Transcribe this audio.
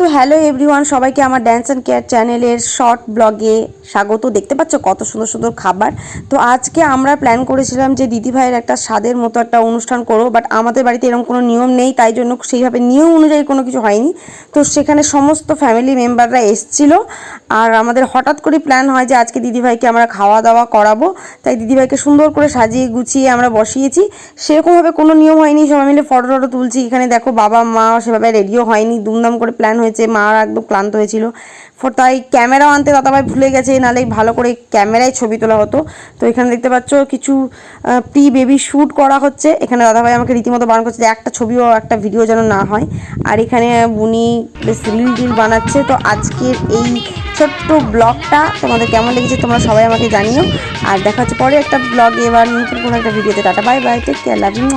তো hello everyone, সবাইকে আমার ড্যান্স অ্যান্ড কেয়ার চ্যানেলের শর্ট ব্লগে স্বাগত। দেখতে পাচ্ছ কত সুন্দর সুন্দর খাবার। তো আজকে আমরা প্ল্যান করেছিলাম যে দিদিভাইয়ের একটা স্বাদের মতো একটা অনুষ্ঠান করবো, বাট আমাদের বাড়িতে এরকম কোনো নিয়ম নেই, তাই জন্য সেইভাবে নিয়ম অনুযায়ী কোনো কিছু হয়নি। তো সেখানে সমস্ত ফ্যামিলি মেম্বাররা এসেছিল, আর আমাদের হঠাৎ করে প্ল্যান হয় যে আজকে দিদিভাইকে আমরা খাওয়া দাওয়া করাবো। তাই দিদিভাইকে সুন্দর করে সাজিয়ে গুছিয়ে আমরা বসিয়েছি। সেরকমভাবে কোনো নিয়ম হয়নি, সবাই মিলে ফটো টটো তুলছি। এখানে দেখো বাবা মা সেভাবে রেডিও হয়নি, দুমদাম করে প্ল্যান হয়েছে। মা একদম ক্লান্ত হয়েছিল, তাই ক্যামেরাও আনতে দাদাভাই ভুলে গেছে, নাহলে ভালো করে ক্যামেরায় ছবি তোলা হতো। তো এখানে দেখতে পাচ্ছ কিছু প্রি বেবি শ্যুট করা হচ্ছে। এখানে দাদাভাই আমাকে রীতিমতো বারণ করছে যে একটা ছবিও একটা ভিডিও যেন না হয়। আর এখানে বুনি বেশ রিল টিল বানাচ্ছে। তো আজকের এই ছোট্ট ব্লগটা তোমাদের কেমন লেগেছে তোমরা সবাই আমাকে জানিও। আর দেখা হচ্ছে পরে একটা ব্লগে, এবার নতুন কোনো একটা ভিডিওতে। টাটা bye bye, take care, love you.